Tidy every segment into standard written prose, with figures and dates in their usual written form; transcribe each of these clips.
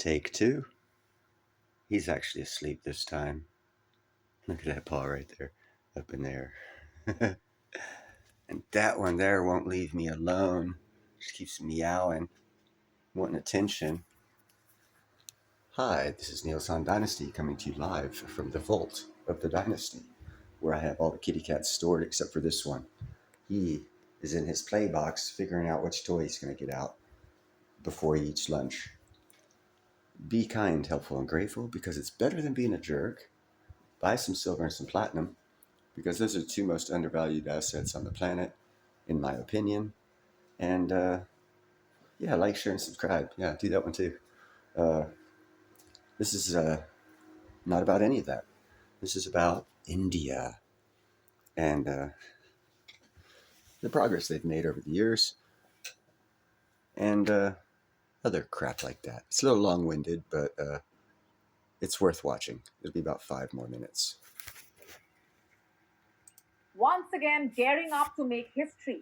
Take two. He's actually asleep this time. Look at that paw right there, up in there. And that one there won't leave me alone. Just keeps meowing, wanting attention. Hi, this is Neilson Dynasty coming to you live from the vault of the Dynasty, where I have all the kitty cats stored except for this one. He is in his play box figuring out which toy he's going to get out before he eats lunch. Be kind, helpful, and grateful because it's better than being a jerk. Buy some silver and some platinum because those are the two most undervalued assets on the planet, in my opinion. And yeah, like, share, and subscribe. Yeah, do that one too. This is not about any of that. This is about India and the progress they've made over the years and other crap like that. It's a little long-winded, but it's worth watching. It'll be about 5 more minutes. Once again gearing up to make history.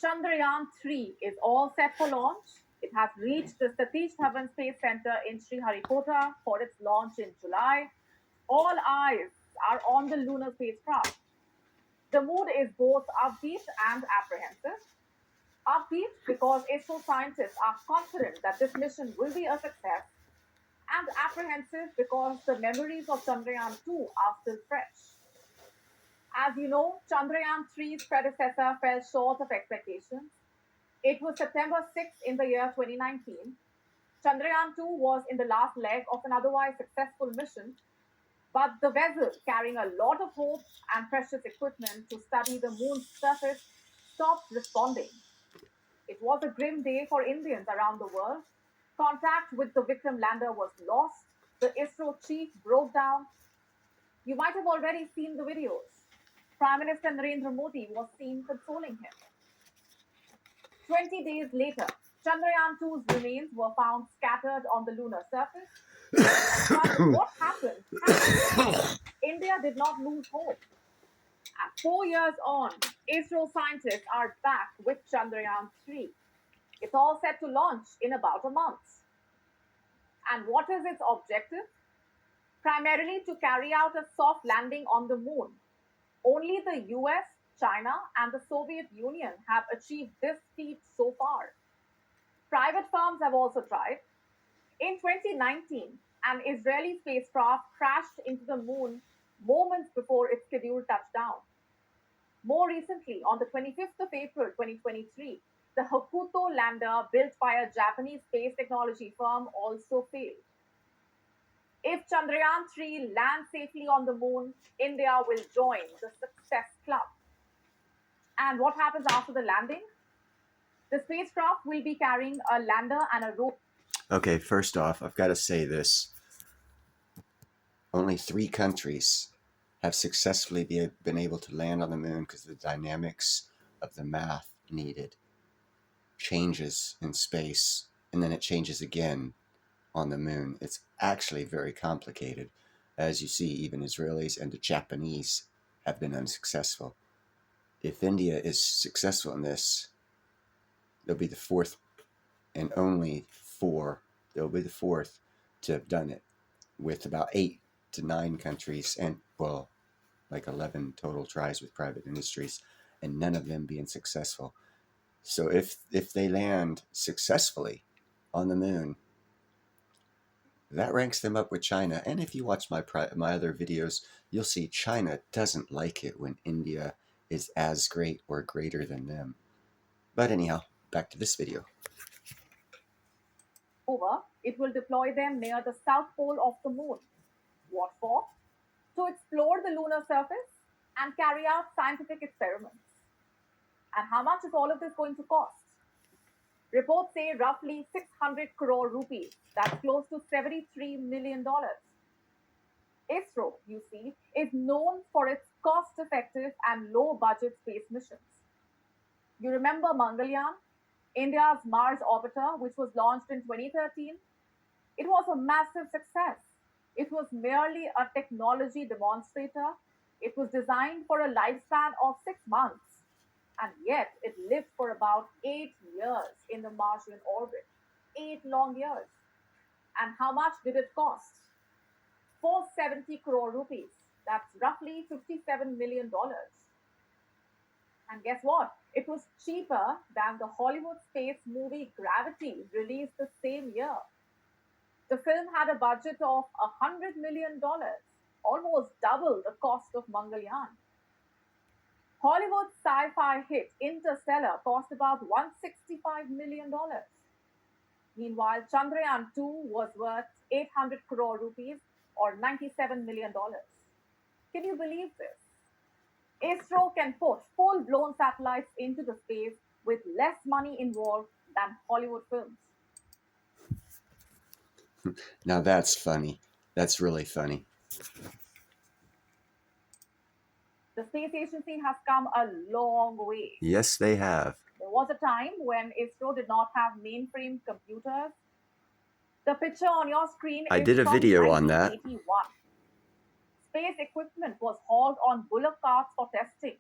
Chandrayaan 3 is all set for launch. It has reached the Satish Dhawan Space Center in Sriharikota for its launch in July. All eyes are on the lunar spacecraft. The mood is both upbeat and apprehensive. Upbeat because ISRO scientists are confident that this mission will be a success, and apprehensive because the memories of Chandrayaan 2 are still fresh. As you know, Chandrayaan 3's predecessor fell short of expectations. It was September 6th in the year 2019. Chandrayaan 2 was in the last leg of an otherwise successful mission, but the vessel carrying a lot of hope and precious equipment to study the moon's surface stopped responding. It was a grim day for Indians around the world. Contact with the Vikram lander was lost. The ISRO chief broke down. You might have already seen the videos. Prime Minister Narendra Modi was seen consoling him. 20 days later, Chandrayaan 2's remains were found scattered on the lunar surface. But what happened? India did not lose hope. And 4 years on, ISRO scientists are back with Chandrayaan 3. It's all set to launch in about a month. And what is its objective? Primarily to carry out a soft landing on the moon. Only the US, China, and the Soviet Union have achieved this feat so far. Private firms have also tried. In 2019, an Israeli spacecraft crashed into the moon moments before its scheduled touchdown. More recently, on the 25th of April 2023, the Hokuto lander built by a Japanese space technology firm also failed. If Chandrayaan 3 lands safely on the moon, India will join the success club. And what happens after the landing? The spacecraft will be carrying a lander and a rover. Okay, first off, I've got to say this. Only 3 countries have successfully been able to land on the moon because the dynamics of the math needed changes in space, and then it changes again on the moon. It's actually very complicated. As you see, even Israelis and the Japanese have been unsuccessful. If India is successful in this, they'll be the 4th and only 4. They'll be the 4th to have done it, with about 8 to 9 countries and, well, like 11 total tries with private industries, and none of them being successful. So if they land successfully on the moon, that ranks them up with China. And if you watch my other videos, you'll see China doesn't like it when India is as great or greater than them. But anyhow, back to this video. Over, it will deploy them near the south pole of the moon. What for? To explore the lunar surface and carry out scientific experiments. And how much is all of this going to cost? Reports say roughly 600 crore rupees. That's close to $73 million. ISRO, you see, is known for its cost-effective and low-budget space missions. You remember Mangalyaan, India's Mars orbiter, which was launched in 2013? It was a massive success. It was merely a technology demonstrator. It was designed for a lifespan of 6 months, and yet it lived for about 8 years in the Martian orbit. 8 long years. And how much did it cost? 470 crore rupees. That's roughly $57 million. And guess what? It was cheaper than the Hollywood space movie Gravity, released the same year. The film had a budget of $100 million, almost double the cost of Mangalyaan. Hollywood's sci fi hit Interstellar cost about $165 million. Meanwhile, Chandrayaan 2 was worth 800 crore rupees or $97 million. Can you believe this? ISRO can put full blown satellites into the space with less money involved than Hollywood films. Now that's funny. That's really funny. The space agency has come a long way. Yes, they have. There was a time when ISRO did not have mainframe computers. The picture on your screen I is did a from video on that. 1981. Space equipment was hauled on bullock carts for testing.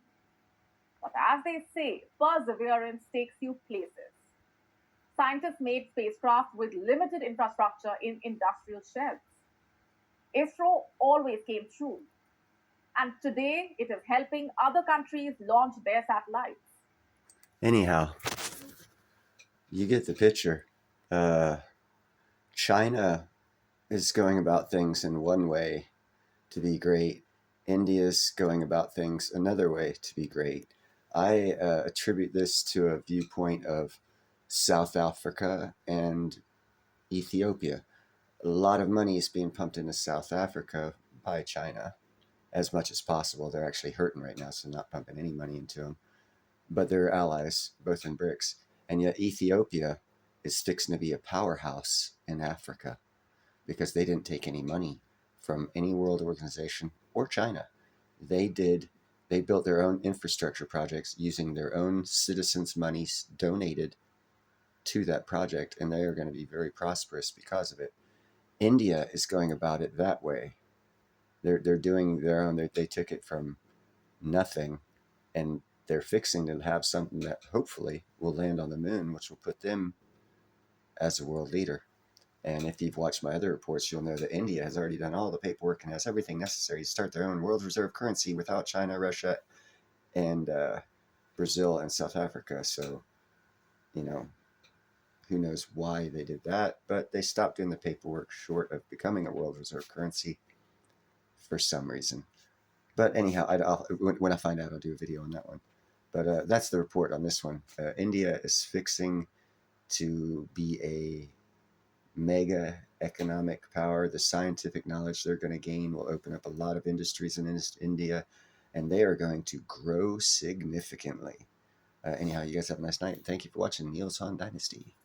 But as they say, perseverance takes you places. Scientists made spacecraft with limited infrastructure in industrial sheds. ISRO always came through. And today it is helping other countries launch their satellites. Anyhow, you get the picture. China is going about things in one way to be great. India's going about things another way to be great. I attribute this to a viewpoint of South Africa and Ethiopia. A lot of money is being pumped into South Africa by China as much as possible. They're actually hurting right now, so not pumping any money into them. But they're allies, both in BRICS. And yet Ethiopia is fixing to be a powerhouse in Africa because they didn't take any money from any world organization or China. They built their own infrastructure projects using their own citizens' money donated to that project, and they are going to be very prosperous because of it. India is going about it that way. They're doing their own. They took it from nothing, and they're fixing to have something that hopefully will land on the moon, which will put them as a world leader. And if you've watched my other reports, you'll know that India has already done all the paperwork and has everything necessary to start their own world reserve currency without China, Russia, and Brazil and South Africa. So, who knows why they did that, but they stopped doing the paperwork short of becoming a world reserve currency for some reason. But anyhow, when I find out, I'll do a video on that one. But that's the report on this one. India is fixing to be a mega economic power. The scientific knowledge they're going to gain will open up a lot of industries in India, and they are going to grow significantly. Anyhow, you guys have a nice night. Thank you for watching Niels Han Dynasty.